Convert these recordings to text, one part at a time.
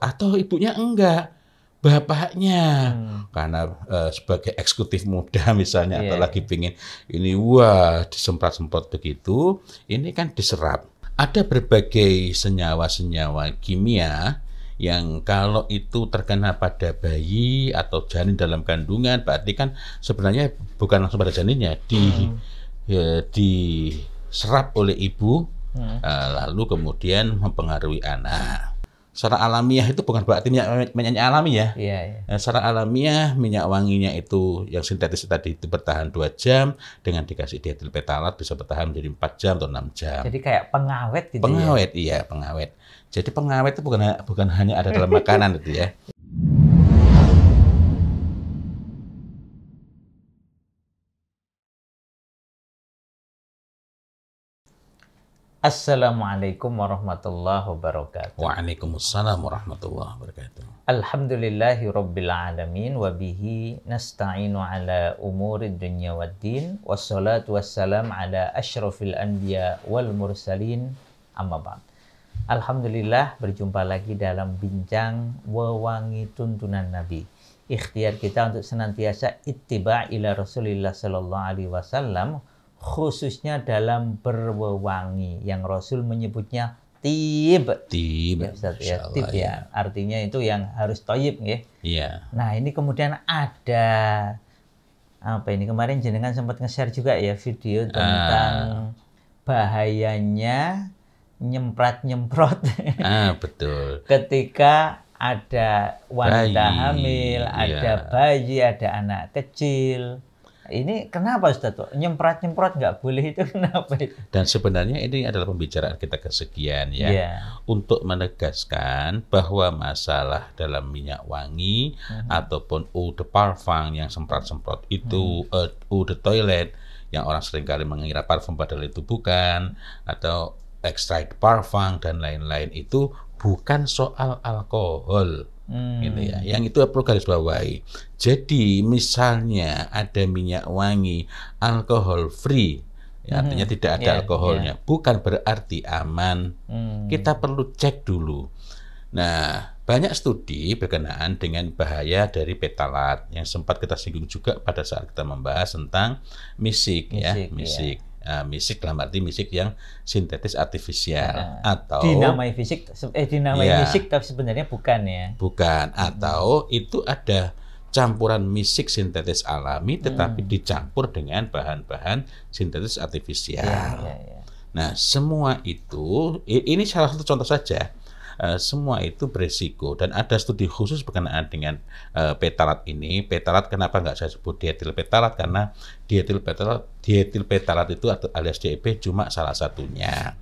atau ibunya enggak, bapaknya. Karena sebagai eksekutif muda misalnya, atau lagi pingin ini, wah, disemprot-semprot begitu, ini kan diserap. Ada berbagai senyawa-senyawa kimia yang kalau itu terkena pada bayi atau janin dalam kandungan, berarti kan sebenarnya bukan langsung pada janinnya, diserap oleh ibu, lalu kemudian mempengaruhi anak. Secara alamiah itu bukan berarti minyaknya alami ya. Secara alamiah minyak wanginya itu yang sintetis tadi itu bertahan 2 jam, dengan dikasih dietil petalat bisa bertahan menjadi 4 jam atau 6 jam. Jadi kayak pengawet gitu. Pengawet, iya, pengawet. Jadi pengawet itu bukan hanya ada dalam makanan itu ya. Assalamualaikum warahmatullahi wabarakatuh. Waalaikumsalam warahmatullahi wabarakatuh. Alhamdulillahi rabbil alamin wa bihi nasta'inu ala umuri dunya waddin wassalatu wassalam ala asyrafil anbiya wal mursalin amma ba'd. Alhamdulillah, berjumpa lagi dalam bincang wewangi tuntunan Nabi. Ikhtiar kita untuk senantiasa ittiba' ila Rasulillah sallallahu alaihi wasallam, khususnya dalam berwewangi yang Rasul menyebutnya tib. Tib, Ya, tib ya. Artinya itu yang harus thayyib nggih. Iya. Nah, ini kemudian ada apa ini, kemarin jenengan sempat nge-share juga ya video tentang bahayanya nyemprot-nyemprot. Betul. Ketika ada wanita hamil, ada iya. bayi, ada anak kecil. Ini kenapa Ustaz? Nyemprot-nyemprot nggak boleh itu kenapa itu? Dan sebenarnya ini adalah pembicaraan kita kesekian ya. Untuk menegaskan bahwa masalah dalam minyak wangi ataupun eau de parfum yang semprot-semprot itu, eau de toilet yang orang seringkali mengira parfum padahal itu bukan, atau extrait parfum dan lain-lain, itu bukan soal alkohol. Gitu ya. Yang itu perlu garis bawahi. Jadi misalnya ada minyak wangi alkohol free, ya, artinya tidak ada alkoholnya, bukan berarti aman. Kita perlu cek dulu. Nah, banyak studi berkenaan dengan bahaya dari petalat yang sempat kita singgung juga pada saat kita membahas tentang misik. Misik. Misik dalam arti misik yang sintetis artifisial, atau dinamai misik tapi sebenarnya bukan ya. Bukan, atau itu ada campuran misik sintetis alami tetapi dicampur dengan bahan-bahan sintetis artifisial. Nah, semua itu, ini salah satu contoh saja. Semua itu beresiko, dan ada studi khusus berkenaan dengan petalat ini. Petalat kenapa nggak saya sebut dietil petalat? Karena dietil petalat itu alias DEP cuma salah satunya.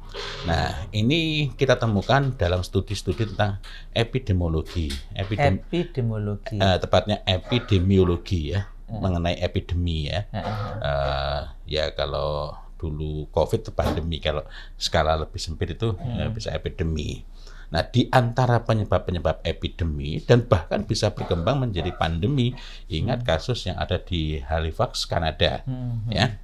Nah, ini kita temukan dalam studi-studi tentang epidemiologi. Tepatnya epidemiologi ya, mengenai epidemi ya. Ya kalau dulu COVID itu pandemi, kalau skala lebih sempit itu bisa epidemi. Nah, di antara penyebab-penyebab epidemi dan bahkan bisa berkembang menjadi pandemi, ingat kasus yang ada di Halifax, Kanada, ya.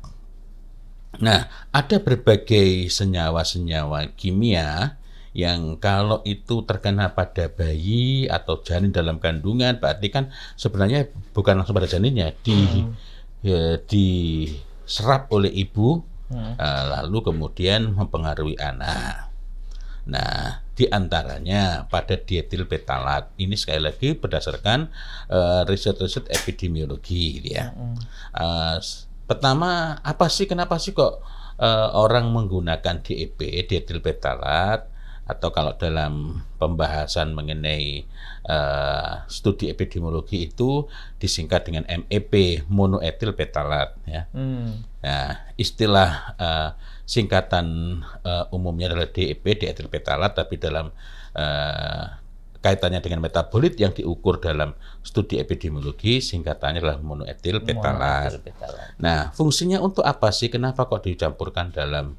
Nah, ada berbagai senyawa-senyawa kimia yang kalau itu terkena pada bayi atau janin dalam kandungan, berarti kan sebenarnya bukan langsung pada janinnya, diserap oleh ibu, lalu kemudian mempengaruhi anak. Nah, di antaranya pada dietil petalat. Ini sekali lagi berdasarkan riset-riset epidemiologi ya. Pertama, kenapa sih kok orang menggunakan DEP, dietil petalat, atau kalau dalam pembahasan mengenai studi epidemiologi itu disingkat dengan MEP, monoetil petalat ya. Nah, istilah singkatan umumnya adalah DEP, dietil petalat, tapi dalam kaitannya dengan metabolit yang diukur dalam studi epidemiologi, singkatannya adalah monoetil petalat. Nah, fungsinya untuk apa sih? Kenapa kok dicampurkan dalam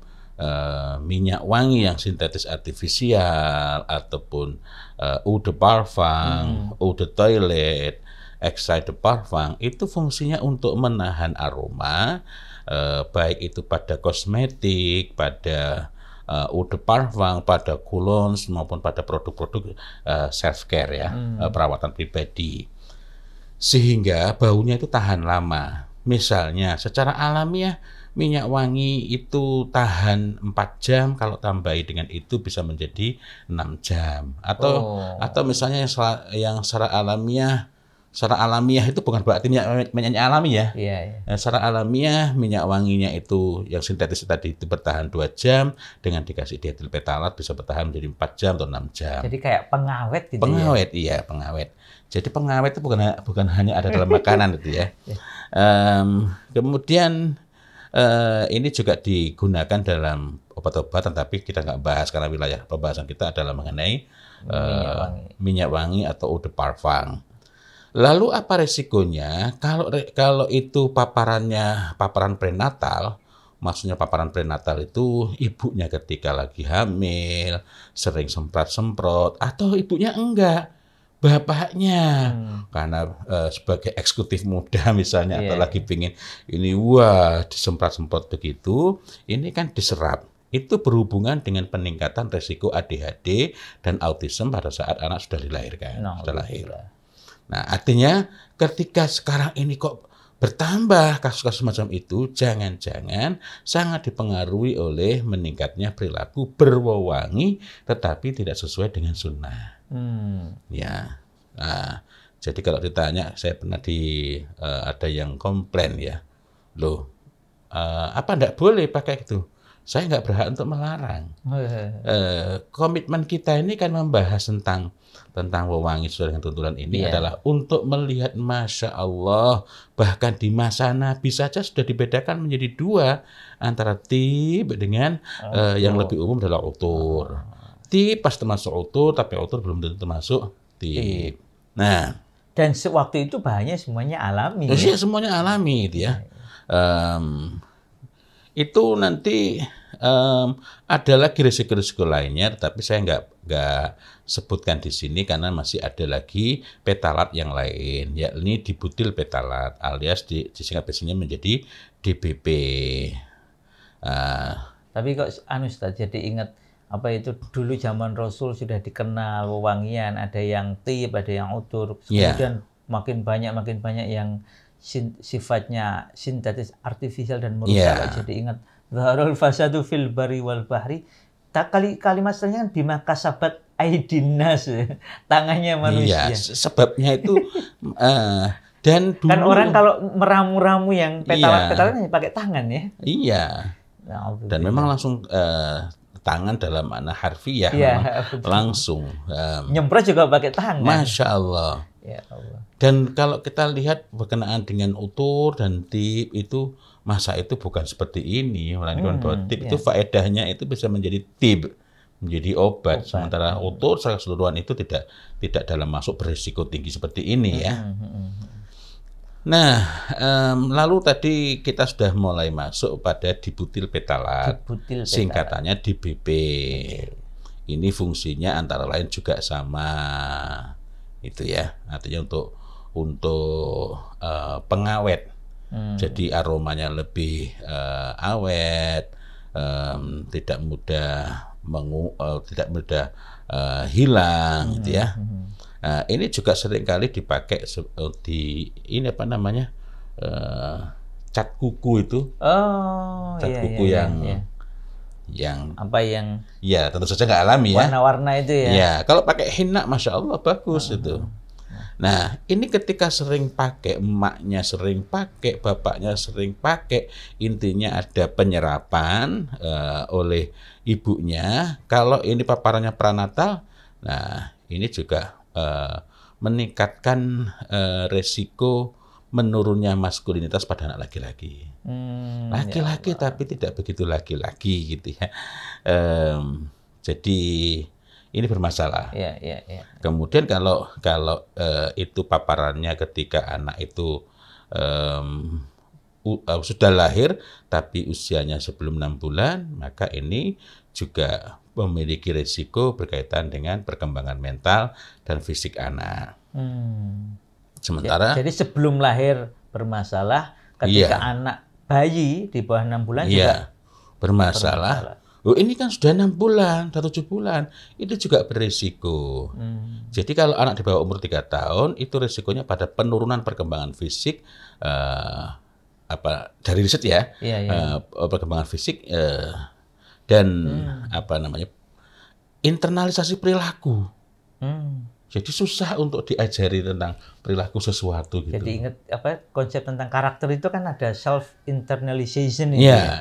minyak wangi yang sintetis artifisial ataupun eau de parfum, eau de toilet, extrait de parfum? Itu fungsinya untuk menahan aroma, baik itu pada kosmetik, pada eau de parfum, pada cologne maupun pada produk-produk self care ya, perawatan pribadi. Sehingga baunya itu tahan lama. Misalnya secara alamiah minyak wangi itu tahan 4 jam, kalau tambahi dengan itu bisa menjadi 6 jam. Atau misalnya yang secara alamiah itu bukan berarti minyaknya alami ya. Secara alamiah minyak wanginya itu yang sintetis tadi itu bertahan 2 jam, dengan dikasih dietil petalat bisa bertahan menjadi 4 jam atau 6 jam. Jadi kayak pengawet gitu. Pengawet, iya, pengawet. Jadi pengawet itu bukan hanya ada dalam makanan itu ya. Kemudian ini juga digunakan dalam obat-obatan, tapi kita nggak bahas karena wilayah pembahasan kita adalah mengenai minyak wangi atau eau de parfum. Lalu apa resikonya kalau itu paparan prenatal? Maksudnya paparan prenatal itu ibunya ketika lagi hamil sering semprot-semprot, atau ibunya enggak, bapaknya karena sebagai eksekutif muda misalnya, atau lagi pingin ini disemprot-semprot begitu, ini kan diserap. Itu berhubungan dengan peningkatan resiko ADHD dan autism pada saat anak sudah dilahirkan, sudah lahir. Nah, artinya ketika sekarang ini kok bertambah kasus-kasus macam itu, jangan-jangan sangat dipengaruhi oleh meningkatnya perilaku berwewangi tetapi tidak sesuai dengan sunnah. Ya, nah, jadi kalau ditanya, saya pernah ada yang komplain ya, loh, apa enggak boleh pakai itu? Saya nggak berhak untuk melarang. Komitmen kita ini kan membahas tentang wewangi sesuai dengan tuntunan ini adalah untuk melihat, Masya Allah, bahkan di masa Nabi saja sudah dibedakan menjadi 2 antara tib dengan yang lebih umum adalah utur. Tib pas termasuk utur, tapi utur belum tentu termasuk tib. Nah, dan waktu itu bahannya semuanya alami. Iya, semuanya alami itu ya. Itu nanti ada lagi risiko-risiko lainnya, tapi saya nggak sebutkan di sini karena masih ada lagi petalat yang lain, yakni dibutil petalat alias disingkat biasanya menjadi DBP. Tapi kok Ustaz, jadi ingat apa itu dulu zaman Rasul sudah dikenal wewangian, ada yang tib, ada yang utur, kemudian makin banyak yang sifatnya sintetis, artifisial dan merusak. Jadi ingat zaharul fasadu fil bari wal bahri. Kalimat selanjutnya kan bima kasabat aidinnas, tangannya manusia. Sebabnya itu dan dulu kan orang kalau meramu-ramu yang petalat pakai tangan ya. Iya. Dan memang langsung tangan dalam makna harfiah, langsung nyemprot juga pakai tangan. Masya Allah. Ya Allah. Dan kalau kita lihat berkenaan dengan utur dan tib itu, masa itu bukan seperti ini. Melainkan bahwa tib itu faedahnya itu bisa menjadi tib, menjadi obat. Sementara utur secara keseluruhan itu tidak dalam masuk berisiko tinggi seperti ini ya. Nah, lalu tadi kita sudah mulai masuk pada dibutil petalat, singkatannya DBP. Ini fungsinya antara lain juga sama itu ya, artinya untuk pengawet. Jadi aromanya lebih awet, tidak mudah hilang gitu ya. Ini juga seringkali dipakai ini apa namanya, cat kuku itu. Cat kuku yang apa yang ya tentu saja nggak alami ya, warna-warna itu ya. Ya, kalau pakai henna, Masya Allah bagus itu. Nah, ini ketika sering pakai, emaknya sering pakai, bapaknya sering pakai, intinya ada penyerapan oleh ibunya. Kalau ini paparannya pranatal, nah ini juga meningkatkan resiko menurunnya maskulinitas pada anak laki-laki. Laki-laki tapi tidak begitu laki-laki gitu ya. Jadi ini bermasalah. Kemudian kalau itu paparannya ketika anak itu sudah lahir tapi usianya sebelum 6 bulan, maka ini juga memiliki risiko berkaitan dengan perkembangan mental dan fisik anak. Sementara jadi sebelum lahir bermasalah, ketika anak bayi di bawah 6 bulan juga bermasalah. Oh, ini kan sudah 6 bulan, sudah 7 bulan, itu juga berisiko. Jadi kalau anak di bawah umur 3 tahun, itu risikonya pada penurunan perkembangan fisik, dari riset ya, perkembangan fisik dan internalisasi perilaku. Jadi susah untuk diajari tentang perilaku sesuatu gitu. Jadi ingat konsep tentang karakter itu kan ada self internalization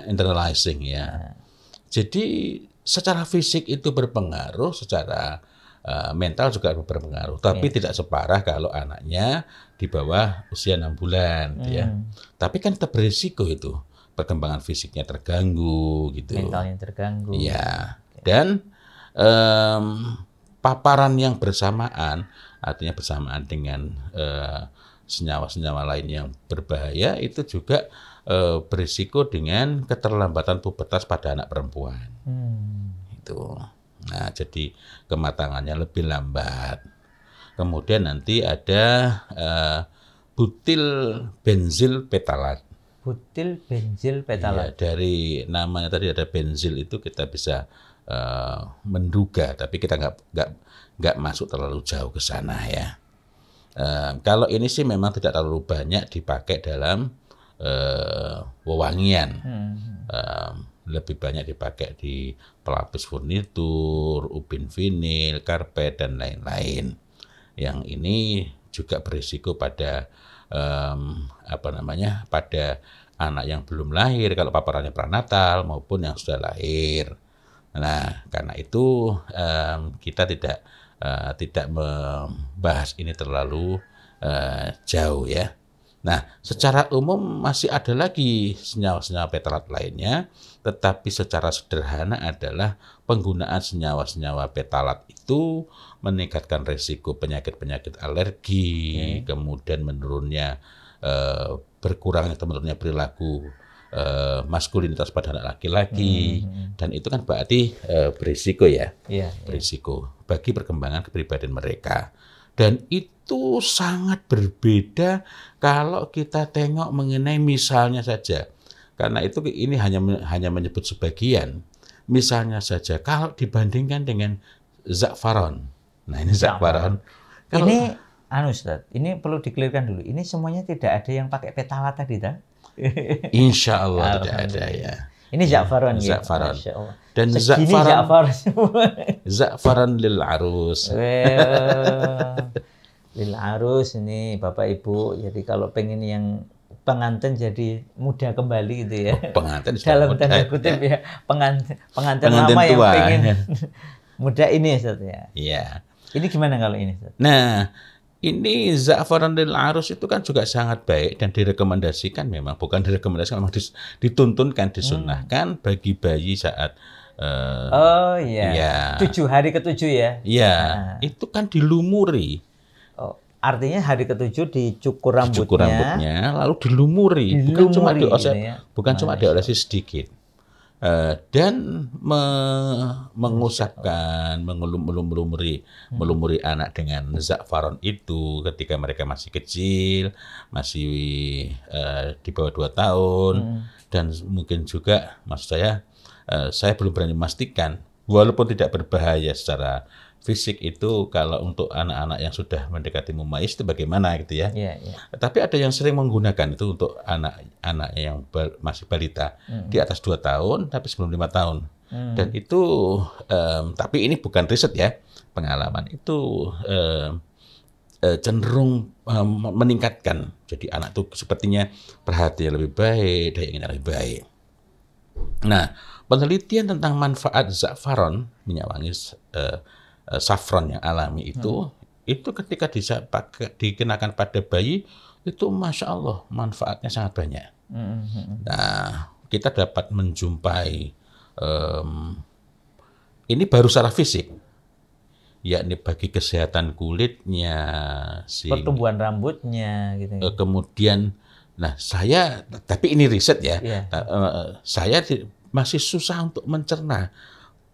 internalizing ya. Jadi secara fisik itu berpengaruh, secara mental juga berpengaruh, tapi tidak separah kalau anaknya di bawah usia 6 bulan ya. Tapi kan tetap berisiko itu. Perkembangan fisiknya terganggu gitu. Mentalnya terganggu. Ya. Dan paparan yang bersamaan, artinya bersamaan dengan senyawa-senyawa lain yang berbahaya, itu juga berisiko dengan keterlambatan pubertas pada anak perempuan. Itu. Nah, jadi kematangannya lebih lambat. Kemudian nanti ada butil benzil petalat. Butil benzil petalat. Ya, dari namanya tadi ada benzil, itu kita bisa menduga, tapi kita nggak masuk terlalu jauh ke sana ya. Kalau ini sih memang tidak terlalu banyak dipakai dalam wewangian, lebih banyak dipakai di pelapis furnitur, ubin vinil, karpet dan lain-lain. Yang ini juga berisiko pada pada anak yang belum lahir kalau paparannya pranatal maupun yang sudah lahir. Nah, karena itu kita tidak membahas ini terlalu jauh ya. Nah, secara umum masih ada lagi senyawa-senyawa petalat lainnya, tetapi secara sederhana adalah penggunaan senyawa-senyawa petalat itu meningkatkan resiko penyakit-penyakit alergi, kemudian berkurangnya atau menurunnya perilaku maskulinitas pada anak laki-laki, dan itu kan berarti berisiko ya, berisiko bagi perkembangan kepribadian mereka. Dan itu sangat berbeda kalau kita tengok mengenai misalnya saja, karena itu ini hanya menyebut sebagian. Misalnya saja kalau dibandingkan dengan za'faron. Nah, ini za'faron. Ini Ustaz, ini perlu dikelirkan dulu. Ini semuanya tidak ada yang pakai petalat tadi, tak? Insya Allah tidak ada ya. Ini za'faron ya. Za'faron. Dan za'faron lil arus. Lil arus ini Bapak Ibu. Jadi kalau pengen yang pengantin jadi muda kembali gitu ya. Pengantin dalam tanda kutip ya. Pengantin lama yang pengen muda ini Ustaz ya. Iya. Ini gimana kalau ini Ustaz? Nah, ini za'faron lil arus itu kan juga sangat baik dan direkomendasikan, memang bukan direkomendasikan, memang dituntunkan, disunnahkan bagi bayi saat 7 hari ke-7 ya. Iya, itu kan dilumuri. Artinya hari ke-7 dicukur rambutnya, lalu dilumuri. Bukan cuma diolesi sedikit. Dan mengusapkan, melumuri anak dengan za'faron itu ketika mereka masih kecil, masih di bawah 2 tahun, dan mungkin juga, maksud saya belum berani memastikan, walaupun tidak berbahaya secara fisik itu, kalau untuk anak-anak yang sudah mendekati mumayyiz itu bagaimana gitu ya. Tapi ada yang sering menggunakan itu untuk anak-anak yang masih balita di atas 2 tahun tapi sebelum 5 tahun. Dan itu tapi ini bukan riset ya, pengalaman itu cenderung meningkatkan. Jadi anak itu sepertinya perhatian lebih baik, daya ingat lebih baik. Nah, penelitian tentang manfaat za'faron, minyak wangi saffron yang alami itu ketika dikenakan pada bayi itu Masya Allah manfaatnya sangat banyak. Nah, kita dapat menjumpai ini baru secara fisik, yakni bagi kesehatan kulitnya, pertumbuhan rambutnya gitu. Kemudian, tapi ini riset ya, saya masih susah untuk mencerna.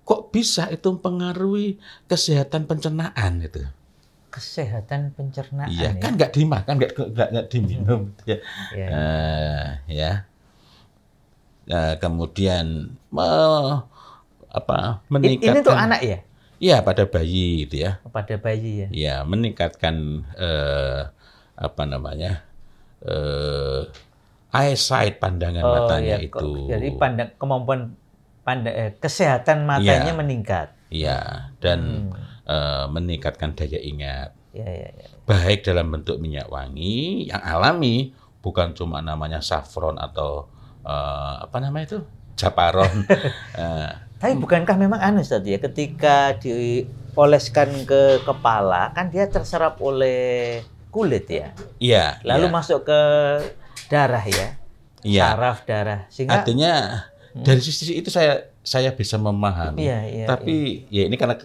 Kok bisa itu mempengaruhi kesehatan pencernaan itu? Kesehatan pencernaan ya? Kan nggak dimakan, nggak diminum. Kemudian meningkatkan. Ini untuk anak ya? Iya, pada bayi itu ya. Pada bayi ya. Ya, meningkatkan eyesight, pandangan matanya itu. Jadi kemampuan kesehatan matanya meningkat. Iya, dan meningkatkan daya ingat. Baik dalam bentuk minyak wangi yang alami, bukan cuma namanya saffron atau japaron. Tapi bukankah memang Ustaz ya, ketika dioleskan ke kepala kan dia terserap oleh kulit ya? Iya. Lalu masuk ke darah ya? Iya. Saraf darah. Sehingga artinya dari sisi itu saya bisa memahami. Tapi ya ini karena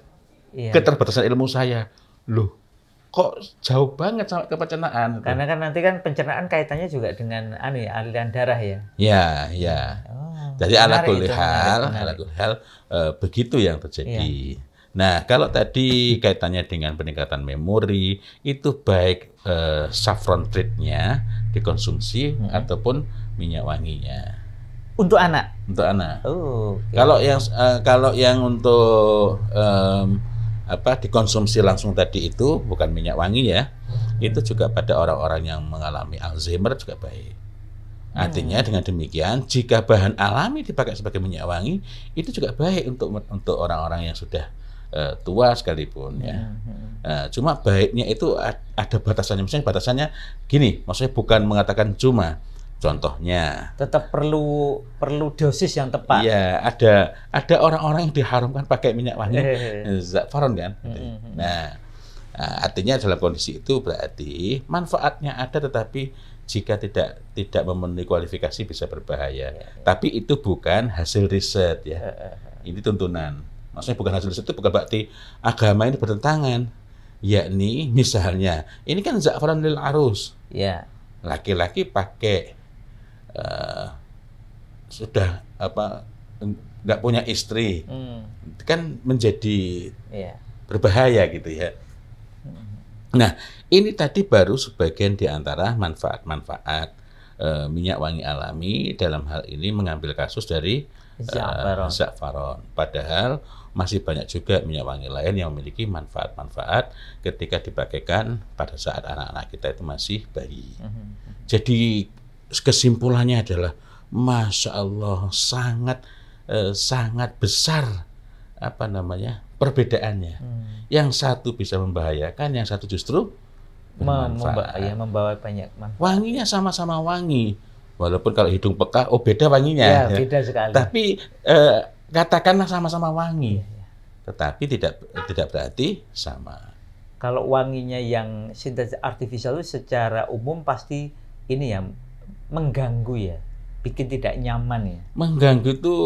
keterbatasan ilmu saya. Loh, kok jauh banget sampai ke pencernaan? Karena kan nanti kan pencernaan kaitannya juga dengan aliran darah ya? Iya. Jadi ala kulli hal begitu yang terjadi. Nah, kalau tadi kaitannya dengan peningkatan memori, itu baik saffron treat-nya dikonsumsi ataupun minyak wanginya. Untuk anak? Untuk anak. Okay. Kalau yang untuk dikonsumsi langsung tadi itu bukan minyak wangi ya, itu juga pada orang-orang yang mengalami Alzheimer juga baik. Artinya dengan demikian, jika bahan alami dipakai sebagai minyak wangi, itu juga baik untuk orang-orang yang sudah tua sekalipun ya. Cuma baiknya itu ada batasannya. Misalnya batasannya gini, maksudnya bukan mengatakan cuma. Contohnya, tetap perlu dosis yang tepat. Iya, ada orang-orang yang diharamkan pakai minyak wangi zafaron kan. Nah, artinya dalam kondisi itu berarti manfaatnya ada, tetapi jika tidak memenuhi kualifikasi bisa berbahaya. Tapi itu bukan hasil riset ya. Ini tuntunan. Maksudnya bukan hasil riset itu bukan berarti agama ini bertentangan. Yakni misalnya, ini kan zafaran lil arus. Ya. Laki-laki pakai sudah nggak punya istri, kan menjadi berbahaya gitu ya. Nah, ini tadi baru sebagian di antara manfaat-manfaat minyak wangi alami, dalam hal ini mengambil kasus dari zafaron. Padahal masih banyak juga minyak wangi lain yang memiliki manfaat-manfaat ketika dipakaikan pada saat anak-anak kita itu masih bayi. Jadi kesimpulannya adalah, Masya Allah, sangat besar perbedaannya. Yang satu bisa membahayakan, yang satu justru membawa banyak manfaat. Wanginya sama-sama wangi, walaupun kalau hidung peka, beda wanginya. Beda sekali. Tapi katakanlah sama-sama wangi, tetapi tidak berarti sama. Kalau wanginya yang sintetis artifisial itu secara umum pasti ini ya mengganggu ya, bikin tidak nyaman ya. Mengganggu itu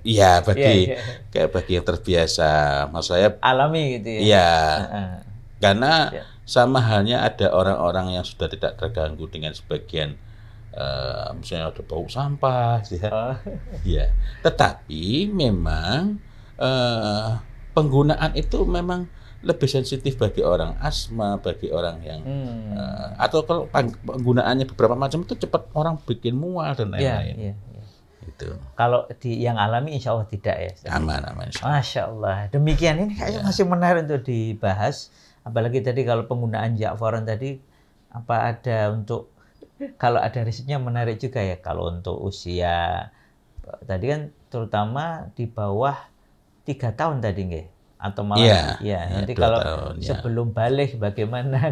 ya bagi yang terbiasa, maksud saya alami gitu ya. Iya. Karena sama halnya ada orang-orang yang sudah tidak terganggu dengan sebagian misalnya ada bau sampah ya. Tetapi memang penggunaan itu memang lebih sensitif bagi orang asma, bagi orang yang atau kalau penggunaannya beberapa macam itu cepat orang bikin mual dan lain-lain. Itu. Kalau yang alami insya Allah tidak ya. Aman. Masya Allah. Demikian, ini kayaknya masih menarik untuk dibahas. Apalagi tadi kalau penggunaan zafaron tadi, kalau ada risetnya menarik juga ya. Kalau untuk usia tadi kan terutama di bawah 3 tahun tadi nggih. Atau malah nanti kalau sebelum balik bagaimana?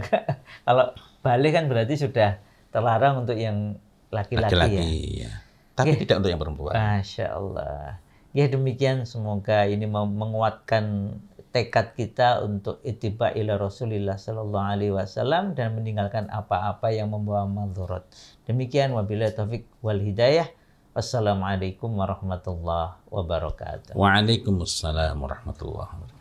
Kalau balik kan berarti sudah terlarang untuk yang laki-laki ya. Tapi tidak untuk yang perempuan. Masya Allah. Ya demikian, semoga ini menguatkan tekad kita untuk ittiba ila Rasulillah sallallahu alaihi wasallam dan meninggalkan apa-apa yang membawa madharat. Demikian, wabillahi taufik wal hidayah. Wassalamualaikum warahmatullahi wabarakatuh. Waalaikumsalam warahmatullahi wabarakatuh.